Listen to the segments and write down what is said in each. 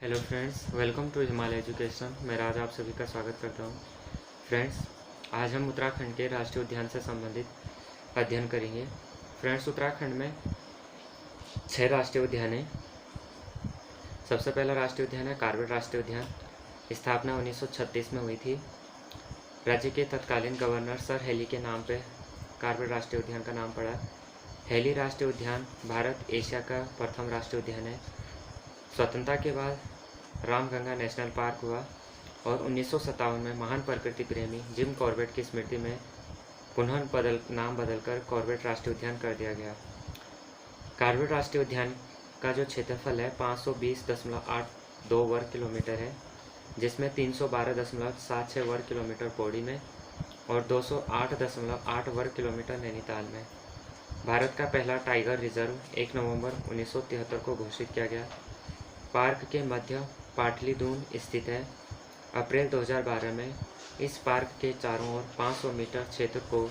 Hello friends, welcome to Himalaya education. मैं राज आप सभी का स्वागत करता हूँ। फ्रेंड्स, आज हम उत्तराखंड के राष्ट्रीय उद्यान से संबंधित अध्ययन करेंगे। फ्रेंड्स, उत्तराखंड में 6 राष्ट्रीय उद्यान हैं। सबसे पहला राष्ट्रीय उद्यान है कार्बेट राष्ट्रीय उद्यान। स्थापना 1936 में हुई थी। राज्य के तत्कालीन गवर्नर सर हेली के नाम पे कार्बेट राष्ट्रीय उद्यान का नाम पड़ा। हेली राष्ट्रीय उद्यान भारत एशिया का प्रथम राष्ट्रीय उद्यान है। स्वतंत्रता के बाद रामगंगा नेशनल पार्क हुआ और 1957 में महान प्रकृति प्रेमी जिम कॉर्बेट की स्मृति में पुनः नाम बदलकर कॉर्बेट राष्ट्रीय उद्यान कर दिया गया। कार्बेट राष्ट्रीय उद्यान का जो क्षेत्रफल है 520.82 वर्ग किलोमीटर है, जिसमें 312.76 वर्ग किलोमीटर पौड़ी में और 208.8 वर्ग किलोमीटर नैनीताल में। भारत का पहला टाइगर रिजर्व 1 नवंबर 1973 को घोषित किया गया। पार्क के मध्य पाटलीदून स्थित है। अप्रैल 2012 में इस पार्क के चारों ओर 500 मीटर क्षेत्र को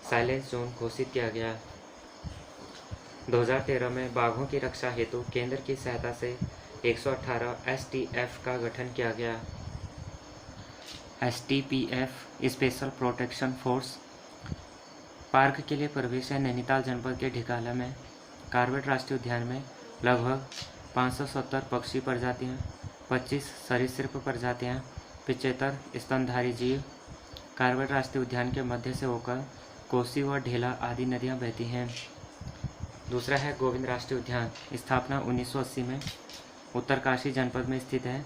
साइलेंस जोन घोषित किया गया। 2013 में बाघों की रक्षा हेतु केंद्र की सहायता से 118 STF का गठन किया गया। STPF special protection force. Park के लिए प्रवेश है नैनीताल जनपद के ढिकाला में। कार्बेट राष्ट्रीय उद्यान में लगभग 570 पक्षी प्रजातियाँ, 25 सरीसृप प्रजातियाँ, 75 स्तनधारी जीव। कार्बेट राष्ट्रीय उद्यान के मध्य से होकर कोसी व ढेला आदि नदियाँ बहती हैं। दूसरा है गोविंद राष्ट्रीय उद्यान। स्थापना 1980 में उत्तरकाशी जनपद में स्थित है।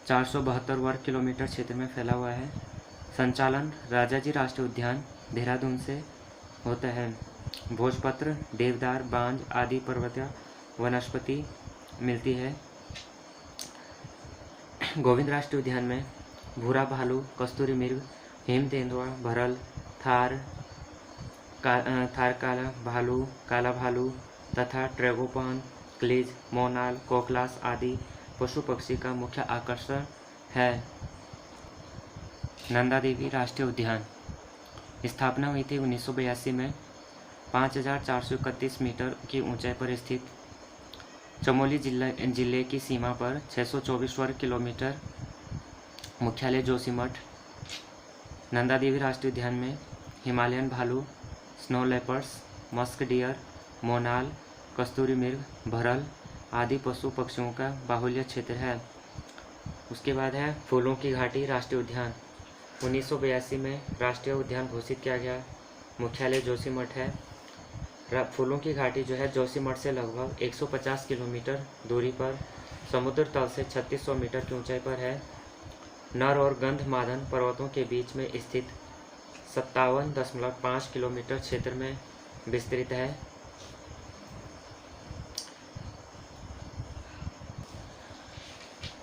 472 वर्ग किलोमीटर क्षेत्र में फैला हुआ है। संचालन राजाजी राष्ट्रीय उद्यान देहरादून से होता है। भोजपत्र, देवदार, बांज आदि पर्वतीय वनस्पति मिलती है। गोविंद राष्ट्रीय उद्यान में भूरा भालू, कस्तूरी मृग, हिम तेंदुआ, भरल, थार काला भालू तथा ट्रेगोपॉन, क्लीज, मोनाल, कोकलास आदि पशु पक्षी का मुख्य आकर्षण है। नंदा देवी राष्ट्रीय उद्यान। स्थापना हुई थी 1982 में। 5431 मीटर की ऊंचाई पर स्थित चमोली जिले की सीमा पर 624 वर्ग किलोमीटर। मुख्यालय जोशीमठ। नंदा देवी राष्ट्रीय उद्यान में हिमालयन भालू, स्नो लेपर्ड्स, मस्क डियर, मोनाल, कस्तूरी मृग, भरल आदि पशु पक्षियों का बाहुल्य क्षेत्र है। उसके बाद है फूलों की घाटी राष्ट्रीय उद्यान। 1982 में राष्ट्रीय उद्यान घोषित किया गया। मुख्यालय जोशीमठ है। फूलों की घाटी जो है जोशीमठ से लगभग 150 किलोमीटर दूरी पर समुद्र तल से 3600 मीटर की ऊंचाई पर है। नर और गंधमादन पर्वतों के बीच में स्थित 57.5 किलोमीटर क्षेत्र में विस्तृत है।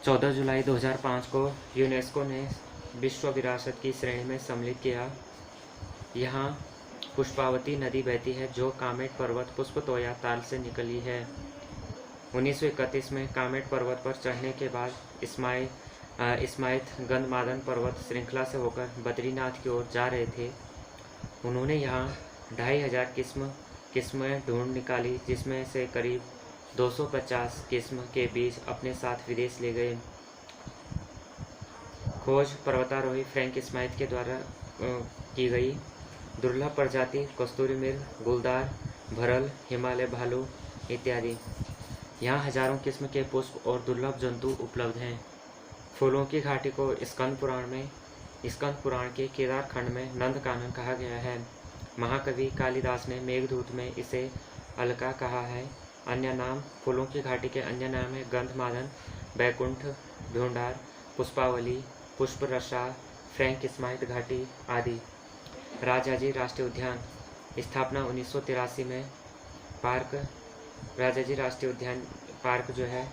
जुलाई 14 2005 को यूनेस्को ने विश्व विरासत की श्रेणी में सम्मिलित किया। यहाँ पुष्पावती नदी बहती है जो कामेट पर्वत पुष्पतोया ताल से निकली है। 1931 में कामेट पर्वत पर चढ़ने के बाद इस्माइल गंधमादन पर्वत श्रृंखला से होकर बद्रीनाथ की ओर जा रहे थे। उन्होंने यहाँ 2500 किस्में ढूंढ निकाली, जिसमें से करीब 250 किस्म के बीज अपने साथ विदेश ले गए। खोज पर्वतारोही फ्रैंक स्माइथ के द्वारा की गई। दुर्लभ प्रजाति कस्तूरी मृग, गुलदार, भरल, हिमालय भालू इत्यादि। यहाँ हजारों किस्म के पुष्प और दुर्लभ जंतु उपलब्ध हैं। फूलों की घाटी को स्कंद पुराण के केदार खंड में नंदकानन कहा गया है। महाकवि कालिदास ने मेघदूत में इसे अलका कहा है। अन्य नाम फूलों की घाटी के अन्य नाम है गंधमादन, बैकुंठ, ढूंढार, पुष्पावली, पुष्परसा, फ्रैंक स्माइथ घाटी आदि। राजाजी राष्ट्रीय उद्यान। स्थापना 1983 में। पार्क राजाजी राष्ट्रीय उद्यान पार्क जो है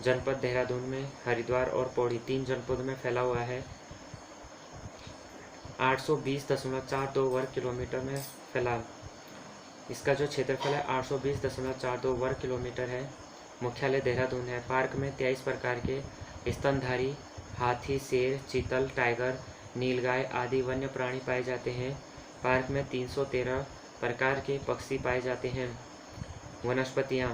जनपद देहरादून में, हरिद्वार और पौड़ी 3 जनपदों में फैला हुआ है। 820.42 वर्ग किलोमीटर में फैला। इसका जो क्षेत्रफल है 820.42 वर्ग किलोमीटर है। मुख्यालय देहरादून है। पार्क में 23 प्रकार के स्तनधारी हाथी, शेर, चीतल, टाइगर, नीलगाय आदि वन्य प्राणी पाए जाते हैं। पार्क में 313 प्रकार के पक्षी पाए जाते हैं। वनस्पतियाँ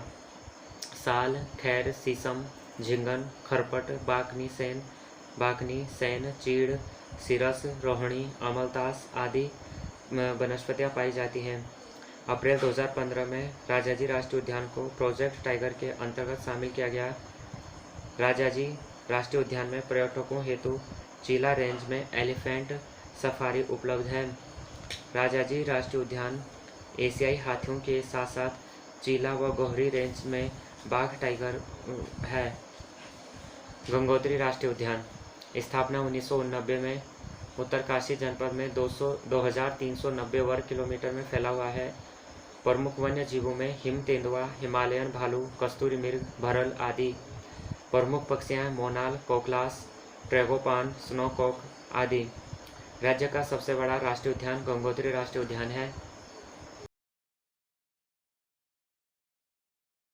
साल, खैर, शीशम, झिंगन, खरपट, बाकनी, सैन, चीड़, सिरस, रोहिणी, अमलतास आदि वनस्पतियां पाई जाती हैं। अप्रैल 2015 में राजाजी राष्ट्रीय उद्यान को प्रोजेक्ट टाइगर के अंतर्गत शामिल किया गया। राजाजी राष्ट्रीय उद्यान में पर्यटकों हेतु चीला रेंज में एलिफेंट सफारी उपलब्ध है। राजाजी राष्ट्रीय उद्यान एशियाई हाथियों के साथ साथ चीला व गोहरी रेंज में बाघ टाइगर है। गंगोत्री राष्ट्रीय उद्यान स्थापना 1990 में उत्तरकाशी जनपद में 2390 वर्ग किलोमीटर में फैला हुआ है। प्रमुख वन्य जीवों में हिम तेंदुआ, हिमालयन भालू, कस्तूरी मृग, भरल आदि। प्रमुख पक्षियां मोनाल, कोकलास, ट्रैगोपान, स्नोकॉक आदि। राज्य का सबसे बड़ा राष्ट्रीय उद्यान गंगोत्री राष्ट्रीय उद्यान है।